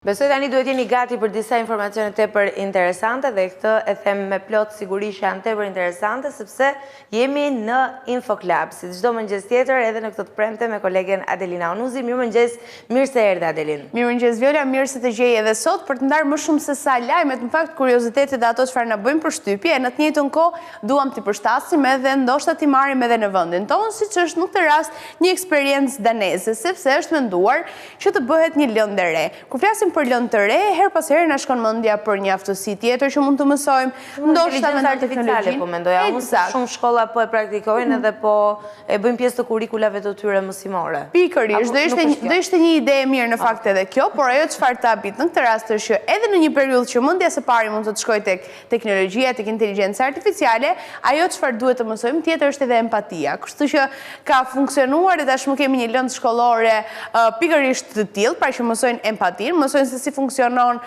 Besoj tani duhet jeni gati për disa informacione tepër interesante dhe këtë e them me plot siguri që janë tepër interesante sepse jemi në InfoClub, si çdo mëngjes tjetër edhe në këtë të premte me kolegen Adelina Onuzi. Mirëmëngjes, mirë se erdhe Adelin. Mirëmëngjes Viola, mirë se të gjej edhe sot për të ndarë më shumë se sa lajmet, në fakt kuriozitetet dhe ato çfarë na bëjnë përshtypje, e në të njëjtën kohë duam t'i përshtasim edhe ndoshta t'i marrim edhe në vendin tonë, siç është në këtë rast një eksperiencë daneze, sepse është menduar që të bëhet një lëndë e re. Kur flasim për lëndë të re, her pas here na shkon mendja për një aftësi tjetër që mund të mësojmë, ndoshta me artificiale po mendoja unë, shumë shkolla po e praktikojnë edhe po e bëjnë pjesë të kurikulave të tyre mësimore. Pikërisht, do ishte një ide e mirë në fakt edhe kjo, por ajo çfarë ta bit në këtë rast është që edhe në një periudhë që mendja së pari mund të shkojë tek teknologjia, tek inteligjenca artificiale, ajo çfarë duhet të mësojmë tjetër është edhe empatia. Kështu që ka funksionuar dhe tashmë kemi një lëndë shkollore pikërisht të tillë, pra që mësojnë empatinë, mësojnë se si funksionon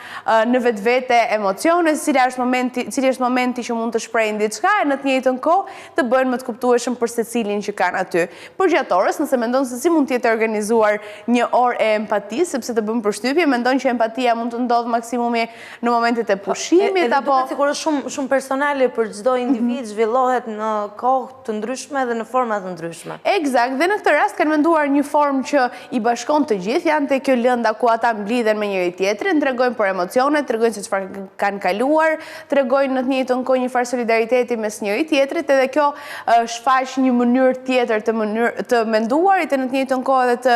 në vetvete emocione, cili është momenti që mund të shprehin diçka e në të njëjtën kohë të bëhen më të kuptueshëm për secilin që kanë aty. Por gjatë orës, nëse mendon se si mund të jetë organizuar një orë e empatisë, sepse të bën përshtypje, mendon që empatia mund të ndodhë maksimumi në momentet e pushimit apo sigurisht shumë personale për çdo individ, zhvillohet në kohë të ndryshme dhe në forma të ndryshme. Eksakt, dhe në këtë rast kanë menduar një formë që i bashkon të gjithë, janë te kjo lënda ku ata mblidhen me njëri tjetrin, tregojnë për emocionet, tregojnë se çfarë kanë kaluar, tregojnë në të njëjtën kohë një farë solidariteti mes njëri tjetrit, edhe kjo shfaq një mënyrë tjetër të menduarit e në të njëjtën kohë edhe të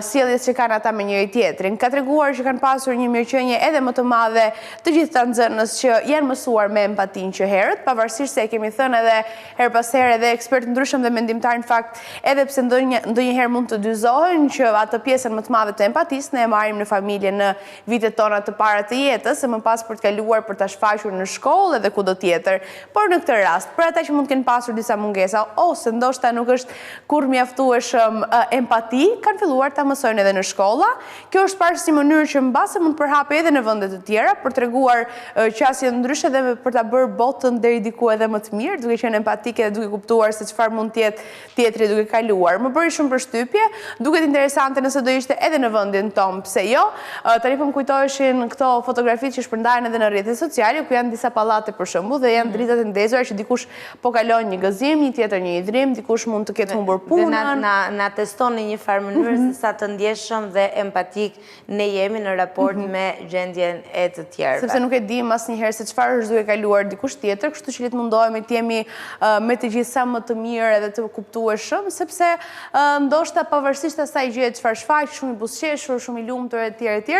sjelljes që kanë ata me njëri tjetrin. Ka treguar që kanë pasur një mirëqenie edhe më të madhe të gjithë të nxënës që janë mësuar me empatinë që herët, pavarësisht se e kemi thënë edhe her pas here edhe ekspertë ndryshëm dhe mendimtarë në fakt, edhe pse ndonjëherë mund të dyzohen që atë pjesën më të madhe të empatisë ne e marrim në familje në vitet tona të para të jetës, e më pas për të kaluar për ta shfaqur në shkollë edhe kudo tjetër. Por në këtë rast, për ata që mund të kenë pasur disa mungesa ose ndoshta nuk është kurrë mjaftueshëm empati, kanë filluar ta mësojnë edhe në shkolla. Kjo është parë si mënyrë që mbase mund të përhapë edhe në vende të tjera për treguar qasje ndryshe dhe për ta bërë botën deri diku edhe më të mirë, duke qenë empatike dhe duke kuptuar se çfarë mund të jetë tjetri duke kaluar. Më bëri shumë përshtypje, duket interesante nëse do ishte edhe në vendin tonë, pse jo? Tani po më kujtoheshin këto fotografitë që shpërndahen edhe në rrjetet sociale, ku janë disa pallate për shembull dhe janë dritat e ndezura që dikush po kalon një gëzim, një tjetër një hidrim, dikush mund të ketë humbur punën. Na teston në një farë mënyrë se sa të ndjeshëm dhe empatik ne jemi në raport me gjendjen e të tjerëve. Sepse nuk e dim asnjëherë se çfarë është duke kaluar dikush tjetër, kështu që le të mundohemi të jemi me të gjithë sa më të mirë edhe të kuptueshëm, sepse ndoshta pavarësisht asaj gjë çfarë shfaq, shumë i buzëqeshur, shumë i lumtur etj,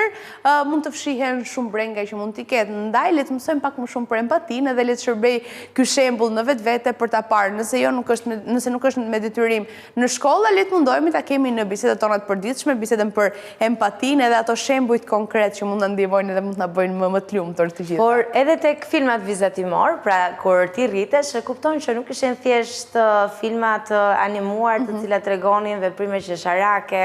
mund të fshihen shumë brenga që mund t'i ketë. Ndaj le të mësojmë pak më shumë për empatinë dhe le të shërbej ky shembull në vetvete për ta parë. Nëse nuk është me detyrim në shkolla, le të mundohemi ta kemi në bisedat tona të përditshme, bisedën për empatinë edhe ato shembuj konkret që mund na ndihmojnë dhe mund të na bëjnë më të lumtur të gjitha. Por edhe tek filmat vizatimor, pra kur ti rritesh, e kupton që nuk ishin thjesht filmat animuar të cilat tregonin veprime qesharake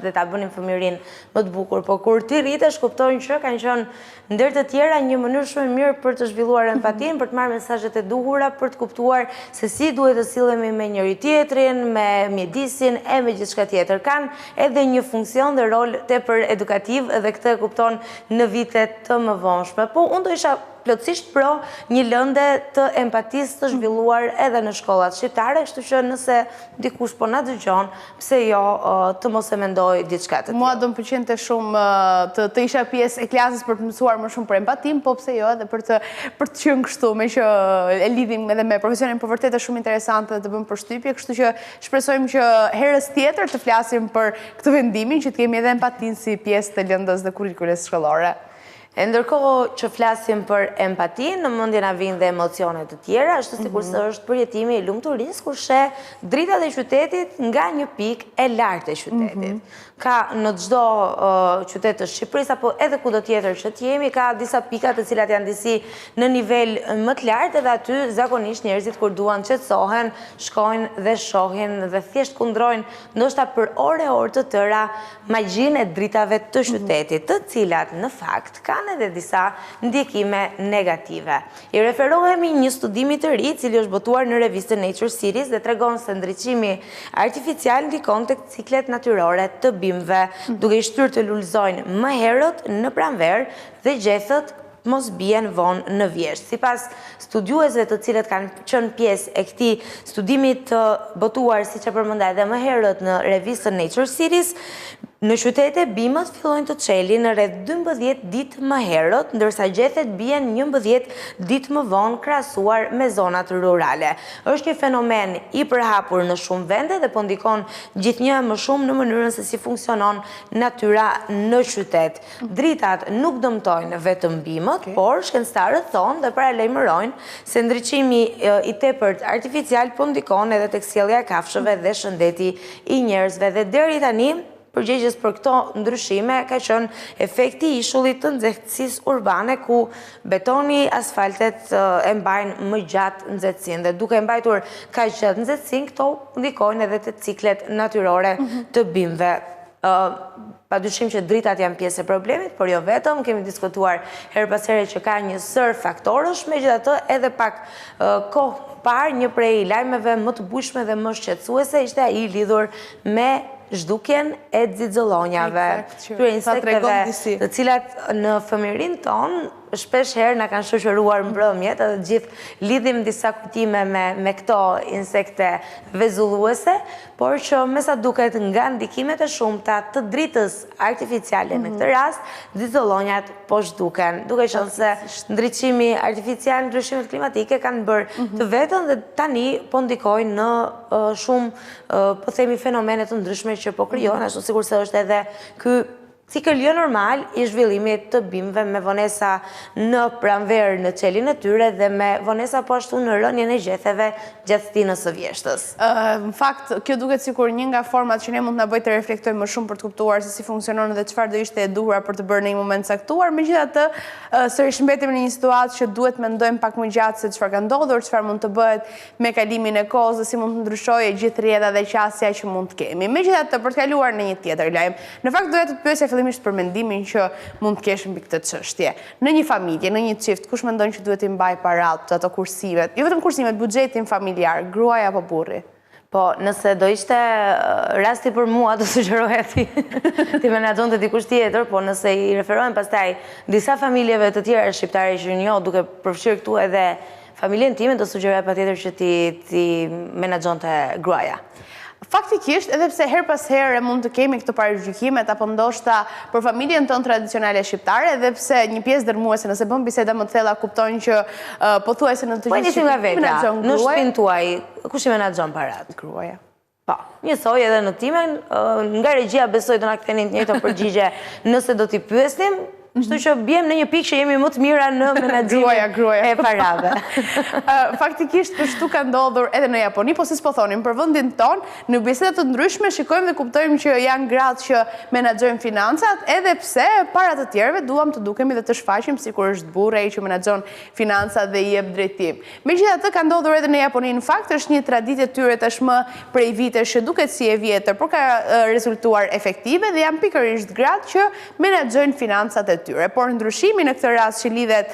dhe ta bënin fëmijërinë më të bukur, po kur ti rritesh kuptojnë që kanë qenë ndër të tjera një mënyrë shumë e mirë për të zhvilluar empatinë, për të marrë mesazhet e duhura, për të kuptuar se si duhet të sillemi me njëri tjetrin, me mjedisin e me gjithçka tjetër. Kanë edhe një funksion dhe rol tepër edukativ dhe këtë e kupton në vitet të mëvonshme. Po unë do isha plotësisht pro një lëndë të empatisë të zhvilluar edhe në shkollat shqiptare, kështu që nëse dikush po na dëgjon, pse jo të mos e mendoj diçka të tillë. Mua do më pëlqente shumë të isha pjesë e klasës për të mësuar më shumë për empatinë, po pse jo edhe për të qenë kështu, me që e lidhim edhe me profesionin, po vërtet është shumë interesante dhe të bëm përshtypje, kështu që shpresojmë që herës tjetër të flasim për këtë vendimin, që të kemi edhe empatinë si pjesë të lëndës dhe kurrikules shkollore. E ndërkohë që flasim për empati, në mendje na vijnë dhe emocione të tjera, ashtu sikur se është përjetimi i lumturisë kur sheh dritat e qytetit nga një pikë e lartë e qytetit. Ka në çdo qytet të Shqipërisë apo edhe kudo tjetër që të jemi, ka disa pika të cilat janë disi në nivel më të lartë dhe aty zakonisht njerëzit kur duan të qetësohen, shkojnë dhe shohin dhe thjesht kundrojnë ndoshta për orë të tëra magjinë e dritave të qytetit, të cilat në fakt kanë kanë edhe disa ndjekime negative. I referohemi një studimi të ri, cili është botuar në revistën Nature Series dhe tregon se ndriçimi artificial ndikon tek ciklet natyrore të bimëve, duke i shtyrë të lulëzojnë më herët në pranverë dhe gjethët mos bien vonë në vjesht. Sipas studiuesve të cilët kanë qenë pjesë e këtij studimi të botuar, siç e përmenda edhe më herët në revistën Nature Series, në qytete bimët fillojnë të çelin në rreth 12 ditë më herët, ndërsa gjethet bien 11 ditë më vonë krahasuar me zonat rurale. Është një fenomen i përhapur në shumë vende dhe po ndikon gjithnjë më shumë në mënyrën se si funksionon natyra në qytet. Dritat nuk dëmtojnë vetëm bimët, por shkencëtarët thonë dhe paralajmërojnë se ndriçimi i tepërt artificial po ndikon edhe tek sjellja e kafshëve dhe shëndeti i njerëzve dhe deri tani përgjegjës për këto ndryshime ka qenë efekti i ishullit të nxehtësisë urbane, ku betoni, asfaltet e mbajnë më gjatë nxehtësinë dhe duke mbajtur kaq gjatë nxehtësinë, këto ndikojnë edhe te ciklet natyrore të bimëve. Padyshim që dritat janë pjesë e problemit, por jo vetëm, kemi diskutuar her pas here që ka një sër faktorësh, megjithatë edhe pak kohë parë një prej lajmeve më të bujshme dhe më shqetësuese ishte ai lidhur me zhdukjen e xixëllonjave, këtyre insekteve të cilat në fëmijërinë tonë shpesh herë na kanë shoqëruar mbrëmjet, edhe gjithë lidhim disa kujtime me këto insekte vezulluese, por që me sa duket nga ndikimet e shumta të dritës artificiale në këtë rast, xixëllonjat po zhduken, duke qenë se ndriçimi artificial, ndryshimet klimatike kanë bërë të vetën dhe tani po ndikojnë në shumë po themi fenomene të ndryshme që po krijohen, ashtu sikur se është edhe ky cikël jo normal i zhvillimit të bimëve me vonesa në pranverë në çelin e tyre dhe me vonesa po ashtu në rënien e gjetheve gjatë stinës së vjeshtës. Në fakt, kjo duket sikur një nga format që ne mund të na bëjë të reflektojmë më shumë për të kuptuar se si funksionon dhe çfarë do ishte e duhura për të bërë në një moment caktuar. Megjithatë, sërish mbetemi në një situatë që duhet mendojmë pak më gjatë se çfarë ka ndodhur, çfarë mund të bëhet me kalimin e kohës dhe si mund të ndryshojë gjithë rrjedha dhe qasja që mund të kemi. Megjithatë, për të kaluar në një tjetër lajm, në fakt doja të të pyesja fillimisht për mendimin që mund të kesh mbi këtë çështje. Në një familje, në një çift, kush mendon që duhet të mbajë paratë ato kursimet, jo vetëm kursimet, buxhetin familjar, gruaja apo burri? Po, nëse do ishte rasti për mua, do sugjeroja ti menaxhonte dikush tjetër, po nëse i referohen pastaj disa familjeve të tjera shqiptare që njoh, duke përfshirë këtu edhe familjen time, do sugjeroja patjetër që ti menaxhonte gruaja. Faktikisht, edhe pse her pas here mund të kemi këto parajgjikimet apo ndoshta për familjen tonë tradicionale shqiptare, edhe pse një pjesë dërmuese nëse bën biseda më të thella kuptojnë që pothuajse në të gjithë nga vetja, në shtëpinë tuaj, kush i menaxhon parat? Gruaja. Po, njësoj edhe në timen, nga regjia besoj do na ktheni të njëjtën përgjigje nëse do t'i pyesnim. Kështu që bjem në një pikë që jemi më të mira në menaxhimin e parave. Faktikisht kështu ka ndodhur edhe në Japoni, po si s'po thonim, për vendin ton, në biseda të ndryshme shikojmë dhe kuptojmë që janë gratë që menaxhojnë financat, edhe pse para të tjerëve duam të dukemi dhe të shfaqim sikur është burri që menaxhon financat dhe i jep drejtim. Megjithatë ka ndodhur edhe në Japoni, në fakt është një traditë e tyre tashmë prej vitesh që duket si e vjetër, por ka rezultuar efektive dhe janë pikërisht gratë që menaxhojnë financat e tyre. Por ndryshimi në këtë rast që lidhet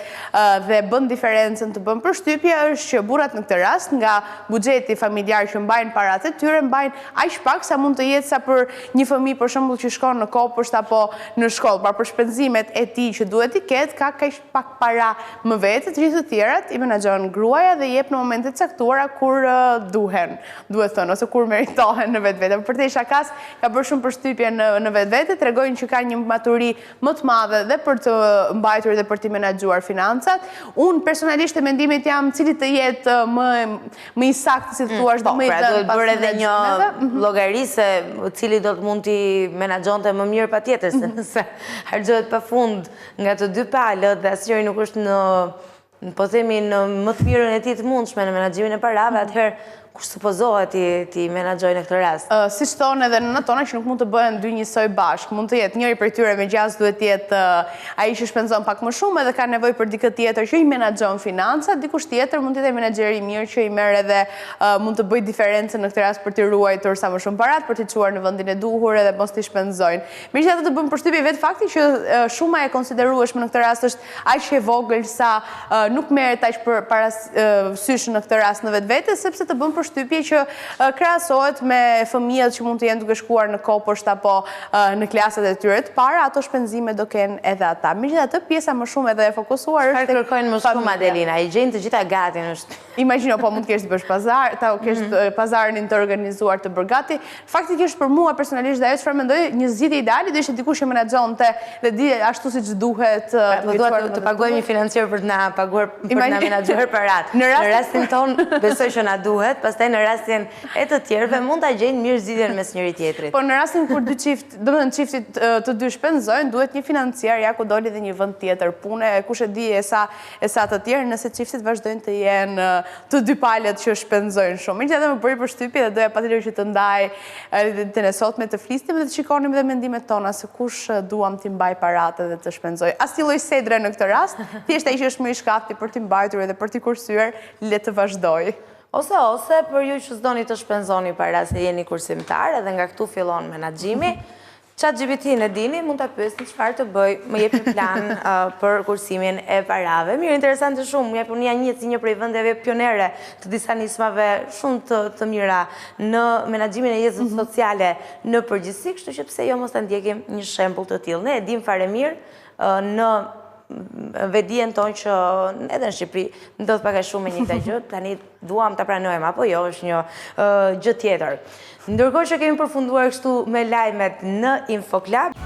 dhe bën diferencën të bën përshtypje është që burrat në këtë rast nga buxheti familjar që mbajnë paratë e tyre mbajnë aq pak sa mund të jetë sa për një fëmijë për shembull që shkon në kopësht apo në shkollë, pra për shpenzimet e tij që duhet i ketë ka kaq pak para më vetë, të gjithë të tjerat i menaxhon gruaja dhe jep në momente të caktuara kur duhen, duhet thënë, ose kur meritohen në vetvete. Për te shakas ka bërë shumë përshtypje në vetvete, tregojnë që ka një maturi më të madhe dhe për të mbajtur dhe për të menaxhuar financat. Unë personalisht e mendimit jam cili të jetë më i saktë, si thua, dhe më i dhënë. Duhet bërë edhe një llogari se cili do të mund t'i menaxhonte më mirë patjetër, se nëse harxhohet pafund nga të dy palët dhe asnjëri nuk është në po themi në më të mirën e tij të mundshme në menaxhimin e parave, atëherë kush supozohet ti menaxhojë në këtë rast? Siç thonë edhe në tona që nuk mund të bëhen dy njësoj bashkë, mund të jetë njëri prej tyre me gjas duhet të jetë ai që shpenzon pak më shumë edhe ka nevojë për dikë tjetër që i menaxhon financat, dikush tjetër mund të jetë menaxher i mirë që i merr edhe mund të bëjë diferencën në këtë rast për të ruajtur sa më shumë parat, për të çuar në vendin e duhur edhe mos t'i shpenzojnë. Megjithatë të bëm përshtypje vetë fakti që shuma e konsiderueshme në këtë rast është aq e vogël sa nuk merret aq para sysh në këtë rast në vetvete, sepse të bëm përshtypje që krahasohet me fëmijët që mund të jenë duke shkuar në kopësht apo në klasat e tyre të para, ato shpenzime do kenë edhe ata. Megjithatë pjesa më shumë edhe e fokusuar është tek kërkojnë më shumë Adelina, i gjejnë të gjitha gati në shtëpi. Imagjino, po mund të kesh të bësh pazar, ta kesh pazarin të organizuar të bërë gati. Faktikisht për mua personalisht dhe ajo çfarë mendoj, një zgjidhje ideale do ishte dikush që menaxhonte dhe di ashtu siç duhet të paguajmë një financier për të na paguar për të na menaxhuar parat. Në rastin ton besoj që na duhet, pastaj në rastin e të tjerëve mund ta gjejnë mirë zgjidhjen mes njëri tjetrit. Po në rastin kur dy çift, domethënë çiftit të dy shpenzojnë, duhet një financier ja ku doli dhe një vend tjetër pune, kush e di e sa të tjerë nëse çiftit vazhdojnë të jenë të dy palët që shpenzojnë shumë. Megjithatë më bëri përshtypje dhe doja patjetër që të ndaj ditën e sotme të flisnim dhe të shikonim dhe mendimet tona se kush duam t'i mbaj paratë dhe të shpenzoj. Asnjë lloj sedre në këtë rast, thjesht ai që është më i shkafti për t'i mbajtur edhe për t'i kursyer, le të vazhdoj. Ose për ju që s'doni të shpenzoni para se jeni kursimtar edhe nga këtu fillon menaxhimi, ChatGPT-n e dini, mund ta pyesni çfarë të bëj, më jep një plan për kursimin e parave. Mirë, interesante shumë. Japonia njihet si një prej vendeve pionere të disa nismave shumë të mira në menaxhimin e jetës sociale në përgjithësi, kështu që pse jo mos ta ndjekim një shembull të tillë. Ne e dim fare mirë në vedien tonë që edhe në Shqipëri ndodh pak a shumë me një këtë gjë, tani duam ta pranojmë apo jo, është një gjë tjetër. Ndërkohë që kemi përfunduar kështu me lajmet në InfoKlab,